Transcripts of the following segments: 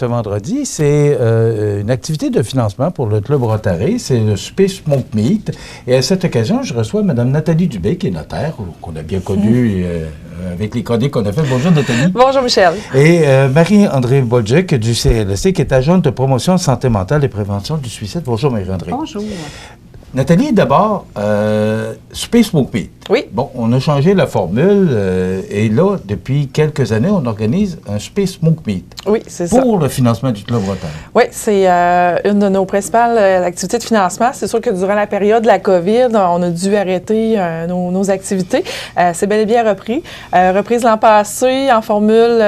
ce vendredi, c'est une activité de financement pour le Club Rotary. C'est le souper Smoke Meat. Et à cette occasion, je reçois Mme Nathalie Dubé, qui est notaire, qu'on a bien connue avec les chroniques qu'on a fait. Bonjour, Nathalie. Bonjour, Michel. Et Marie-André Bolduc du CLSC, qui est agente de promotion de santé mentale et prévention du suicide. Bonjour, Marie-André. Bonjour. Nathalie, d'abord, souper Smoke Meat. Oui. Bon, on a changé la formule et là, depuis quelques années, on organise un souper Smoke Meat. Oui, c'est ça. Pour le financement du Club Rotary. Oui, c'est une de nos principales activités de financement. C'est sûr que durant la période de la COVID, on a dû arrêter nos activités. C'est bel et bien repris. Reprise l'an passé en formule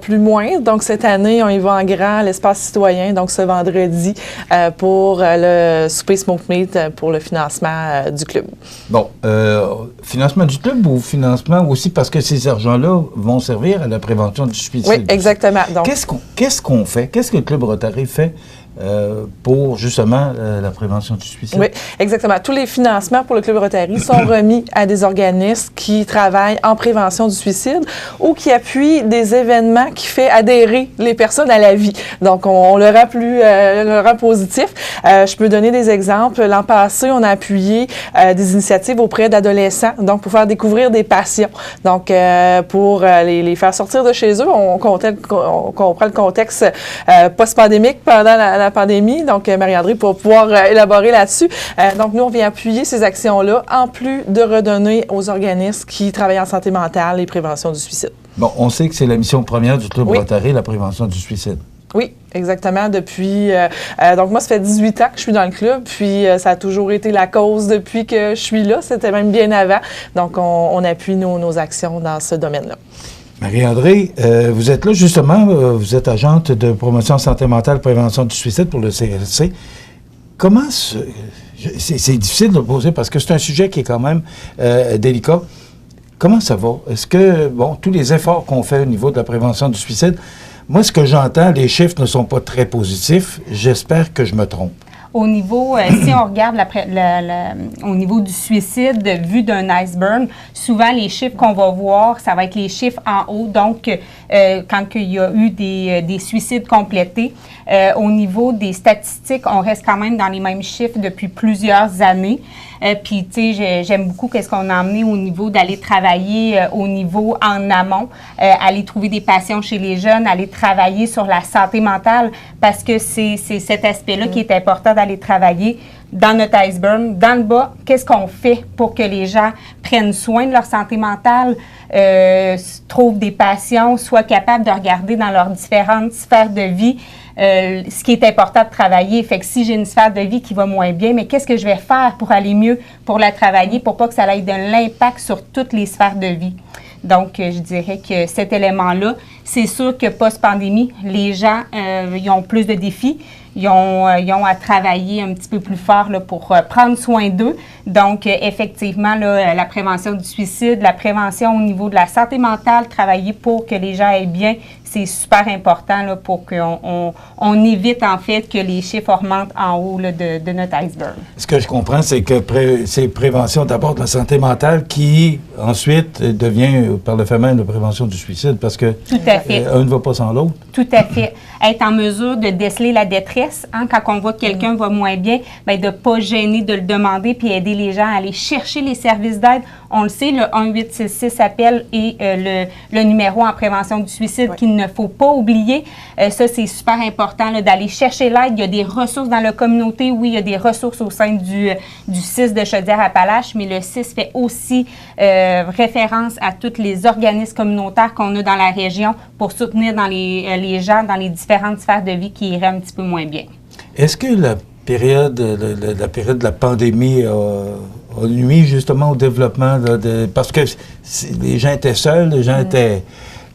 plus moindre. Donc, cette année, on y va en grand à l'espace citoyen, donc ce vendredi, pour le souper Smoke Meat pour le financement du club. Bon, financement du club ou financement aussi parce que ces argents-là vont servir à la prévention du suicide? Oui, exactement. Donc, qu'est-ce qu'on fait? Qu'est-ce que le Club Rotary fait pour, justement, la prévention du suicide? Oui, exactement. Tous les financements pour le Club Rotary sont remis à des organismes qui travaillent en prévention du suicide ou qui appuient des événements qui font adhérer les personnes à la vie. Donc, on le rend positif. Je peux donner des exemples. L'an passé, on a appuyé des initiatives auprès d'adolescents, donc pour faire découvrir des passions. Donc, pour les faire sortir de chez eux, on comprend le contexte post-pandémique pendant la pandémie. Donc, Marie-André, pour pouvoir élaborer là-dessus. Donc, nous, on vient appuyer ces actions-là, en plus de redonner aux organismes qui travaillent en santé mentale et prévention du suicide. Bon, on sait que c'est la mission première du Club Rotary, la prévention du suicide. Oui, exactement. Depuis, donc moi, ça fait 18 ans que je suis dans le club, puis ça a toujours été la cause depuis que je suis là. C'était même bien avant. Donc, on appuie nos actions dans ce domaine-là. Marie-André, vous êtes là justement, vous êtes agente de promotion santé mentale et prévention du suicide pour le CLSC. Comment c'est difficile de le poser parce que c'est un sujet qui est quand même délicat. Comment ça va? Est-ce que, bon, tous les efforts qu'on fait au niveau de la prévention du suicide, moi, ce que j'entends, les chiffres ne sont pas très positifs. J'espère que je me trompe. Au niveau, si on regarde au niveau du suicide, vu d'un iceberg, souvent les chiffres qu'on va voir, ça va être les chiffres en haut. Donc, quand il y a eu des suicides complétés, au niveau des statistiques, on reste quand même dans les mêmes chiffres depuis plusieurs années. Puis, tu sais, j'aime beaucoup qu'est-ce qu'on a emmené au niveau d'aller travailler au niveau en amont, aller trouver des passions chez les jeunes, aller travailler sur la santé mentale, parce que c'est cet aspect-là qui est important d'aller travailler dans notre iceberg. Dans le bas, qu'est-ce qu'on fait pour que les gens prennent soin de leur santé mentale, trouvent des passions, soient capables de regarder dans leurs différentes sphères de vie ce qui est important de travailler. Fait que si j'ai une sphère de vie qui va moins bien, mais qu'est-ce que je vais faire pour aller mieux, pour la travailler, pour pas que ça ait de l'impact sur toutes les sphères de vie? Donc, je dirais que cet élément-là, c'est sûr que post-pandémie, les gens ils ont plus de défis. Ils ont à travailler un petit peu plus fort là, pour prendre soin d'eux. Donc, effectivement, là, la prévention du suicide, la prévention au niveau de la santé mentale, travailler pour que les gens aillent bien, c'est super important là, pour qu'on évite, en fait, que les chiffres remontent en haut là, de notre iceberg. Ce que je comprends, c'est que c'est prévention d'abord de la santé mentale qui, ensuite, devient, par le fait même, de prévention du suicide, parce que tout à fait. Un ne va pas sans l'autre. Tout à fait. Être en mesure de déceler la détresse, hein, quand on voit que quelqu'un va moins bien, bien, de ne pas gêner, de le demander, puis aider les gens à aller chercher les services d'aide. On le sait, le 1-866 appel et le numéro en prévention du suicide qu'il ne faut pas oublier. Ça, c'est super important là, d'aller chercher l'aide. Il y a des ressources dans la communauté. Oui, il y a des ressources au sein du CIS de Chaudière-Appalaches, mais le CIS fait aussi référence à tous les organismes communautaires qu'on a dans la région pour soutenir dans les gens dans les différentes sphères de vie qui iraient un petit peu moins bien. Est-ce que la période de la pandémie a nuit justement au développement parce que les gens étaient seuls, les gens étaient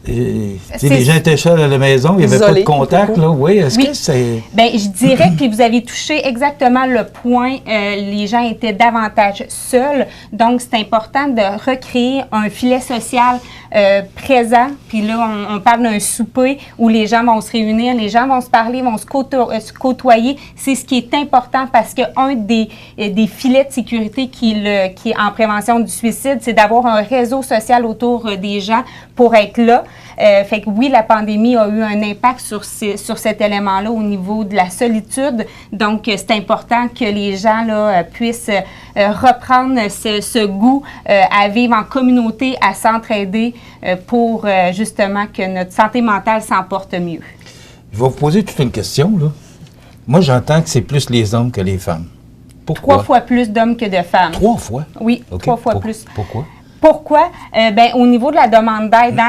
les gens étaient seuls à la maison, il n'y avait pas de contact, là. Oui, est-ce que c'est... Bien, je dirais que vous avez touché exactement le point. Les gens étaient davantage seuls. Donc, c'est important de recréer un filet social présent. Puis là, on parle d'un souper où les gens vont se réunir, les gens vont se parler, vont se côtoyer. C'est ce qui est important parce qu'un des filets de sécurité qui est en prévention du suicide, c'est d'avoir un réseau social autour des gens pour être là. Fait que oui, la pandémie a eu un impact sur cet élément-là au niveau de la solitude. Donc, c'est important que les gens là, puissent reprendre ce goût à vivre en communauté, à s'entraider pour justement que notre santé mentale s'en porte mieux. Je vais vous poser toute une question, là. Moi, j'entends que c'est plus les hommes que les femmes. Pourquoi? 3 fois plus d'hommes que de femmes. 3 fois? Oui, Okay. 3 fois plus. Pourquoi? Pourquoi? Au niveau de la demande d'aide,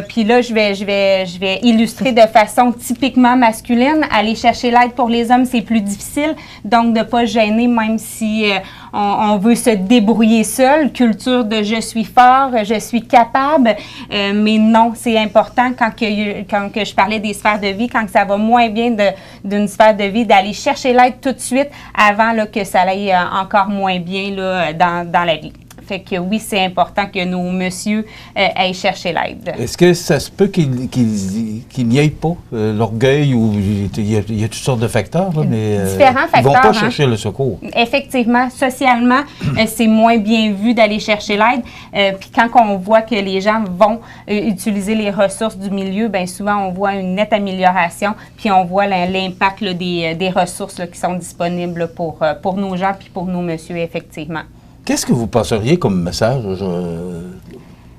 puis là, je vais illustrer de façon typiquement masculine. Aller chercher l'aide pour les hommes, c'est plus difficile. Donc, de ne pas gêner, même si on veut se débrouiller seul. Culture de je suis fort, je suis capable. Mais non, c'est important quand que je parlais des sphères de vie, quand que ça va moins bien d'une sphère de vie, d'aller chercher l'aide tout de suite avant là, que ça aille encore moins bien là, dans la vie. Fait que oui, c'est important que nos messieurs aillent chercher l'aide. Est-ce que ça se peut qu'il n'y ait pas l'orgueil ou il y a toutes sortes de facteurs, là, mais différents facteurs, ils ne vont pas chercher le secours? Effectivement, socialement, c'est moins bien vu d'aller chercher l'aide. Puis quand on voit que les gens vont utiliser les ressources du milieu, bien souvent on voit une nette amélioration, puis on voit l'impact là, des ressources là, qui sont disponibles pour nos gens puis pour nos messieurs, effectivement. Qu'est-ce que vous passeriez comme message?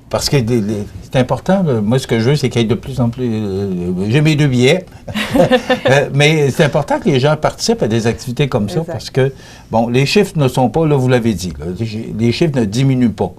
Parce que c'est important. Moi, ce que je veux, c'est qu'il y ait de plus en plus... j'ai mes 2 billets. Mais c'est important que les gens participent à des activités comme ça parce que, bon, les chiffres ne sont pas, là, vous l'avez dit, là, les chiffres ne diminuent pas.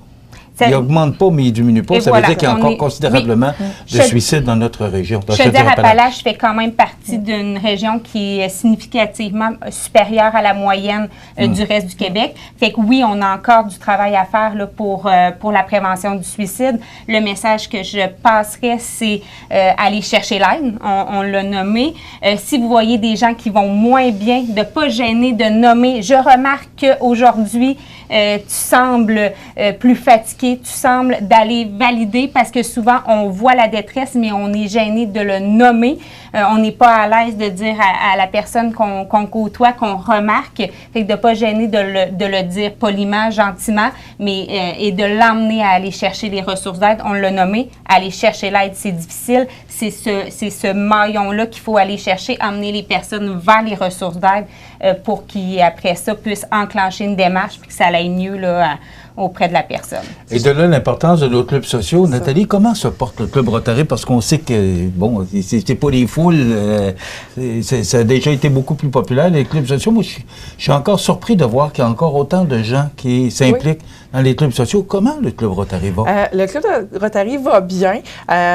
Ils n'augmentent pas, mais ils ne diminuent pas. Ça veut dire qu'il y a encore considérablement de suicides dans notre région. Chaudière-Appalaches fait quand même partie d'une région qui est significativement supérieure à la moyenne du reste du Québec. Fait que oui, on a encore du travail à faire là, pour la prévention du suicide. Le message que je passerais, c'est aller chercher l'aide. On l'a nommé. Si vous voyez des gens qui vont moins bien, de ne pas gêner de nommer. Je remarque qu'aujourd'hui, tu sembles plus fatigué, tu sembles d'aller valider parce que souvent, on voit la détresse, mais on est gêné de le nommer. On n'est pas à l'aise de dire à la personne qu'on côtoie, qu'on remarque, fait que de ne pas gêner de le dire poliment, gentiment, mais et de l'emmener à aller chercher les ressources d'aide. On l'a nommé, aller chercher l'aide, c'est difficile. C'est ce maillon-là qu'il faut aller chercher, emmener les personnes vers les ressources d'aide pour qu'ils, après ça, puissent enclencher une démarche puis que ça aille mieux là, auprès de la personne. Et de là, l'importance de nos clubs sociaux. Nathalie, comment se porte le Club Rotary? Parce qu'on sait que, bon, c'est pas des foules. Ça a déjà été beaucoup plus populaire, les clubs sociaux. Moi, je suis encore surpris de voir qu'il y a encore autant de gens qui s'impliquent dans les clubs sociaux. Comment le Club Rotary va? Le Club Rotary va bien.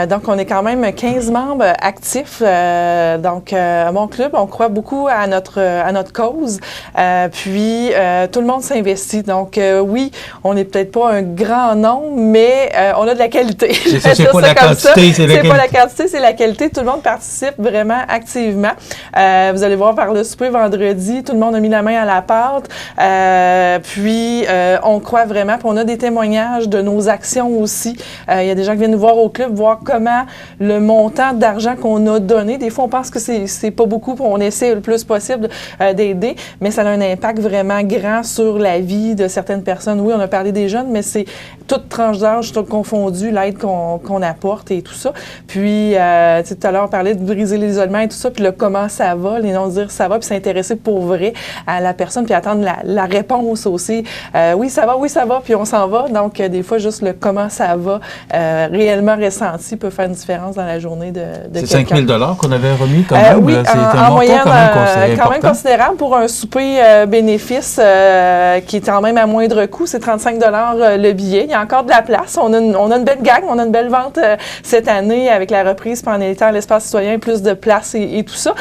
Donc, on est quand même 15 membres actifs. Donc, mon club, on croit beaucoup à notre cause. Puis, tout le monde s'investit. Donc, oui, on n'est peut-être pas un grand nombre, mais on a de la qualité. C'est pas la quantité, c'est la qualité. C'est pas la quantité, c'est la qualité. Tout le monde participe vraiment activement. Vous allez voir par le souper vendredi, tout le monde a mis la main à la pâte. Puis, on croit vraiment. Puis on a des témoignages de nos actions aussi. Il y a des gens qui viennent nous voir au club, voir comment le montant d'argent qu'on a donné. Des fois, on pense que c'est pas beaucoup, puis on essaie le plus possible d'aider, mais ça a un impact vraiment grand sur la vie de certaines personnes. Oui, on a parlé des jeunes, mais c'est toute tranche d'âge, tout confondu, l'aide qu'on apporte et tout ça. Puis, tout à l'heure, on parlait de briser l'isolement et tout ça, puis le comment ça va, les noms dire ça va, puis s'intéresser pour vrai à la personne, puis attendre la réponse aussi. Oui, ça va, puis on s'en va. Donc, des fois, juste le comment ça va, réellement ressenti, peut faire une différence dans la journée de c'est quelqu'un. 5 000 qu'on avait remis quand même. Oui, là, en moyenne, quand même considérable pour un souper bénéfice qui est quand même à moindre coût. C'est 35 le billet. Il y a encore de la place. On a une belle gang, on a une belle vente cette année avec la reprise pendant l'été à l'espace citoyen, plus de place et tout ça.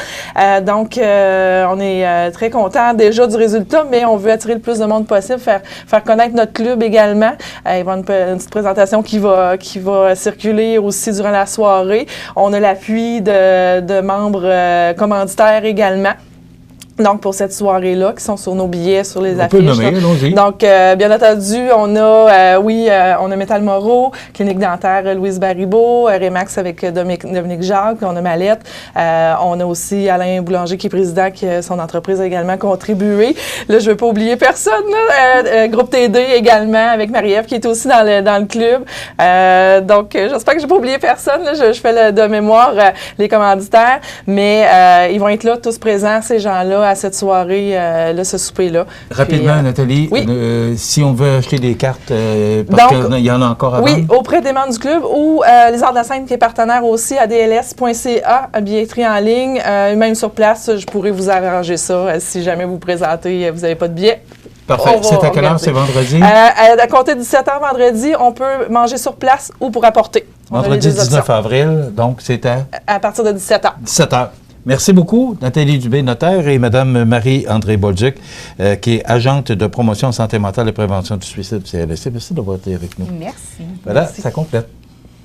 Donc, on est très content déjà du résultat, mais on veut attirer le plus de monde possible, faire connaître notre club également. Il va y avoir une petite présentation qui va circuler aussi durant la soirée. On a l'appui de membres commanditaires également. Donc, pour cette soirée-là, qui sont sur nos billets, sur les On affiches. peut le nommer, allons-y. Donc, bien entendu, on a, on a Métal Moreau, Clinique dentaire Louise Baribeau, Remax avec Dominique Jacques, on a Mallette. On a aussi Alain Boulanger qui est président, qui son entreprise a également contribué. Là, je ne veux pas oublier personne. Là. Groupe TD également, avec Marie-Ève qui est aussi dans le club. Donc, j'espère que je n'ai pas oublié personne. Là. Je fais de mémoire les commanditaires, mais ils vont être là, tous présents, ces gens-là, à cette soirée, ce souper-là. Rapidement, Puis, Nathalie, oui. Si on veut acheter des cartes, parce qu'il y en a encore à vendre. Oui, auprès des membres du club ou les Arts de la scène qui est partenaire aussi, adls.ca, billetterie en ligne. Même sur place, je pourrais vous arranger ça si jamais vous présentez, vous n'avez pas de billet. Parfait. C'est à quelle heure? C'est vendredi? À compter de 17h vendredi, on peut manger sur place ou pour apporter. Vendredi 19 avril, donc c'est à partir de 17h. 17h. Merci beaucoup, Nathalie Dubé, notaire, et Mme Marie-André Bolduc, qui est agente de promotion santé mentale et prévention du suicide du CLSC. Merci d'avoir été avec nous. Merci. Voilà, Merci. ça complète.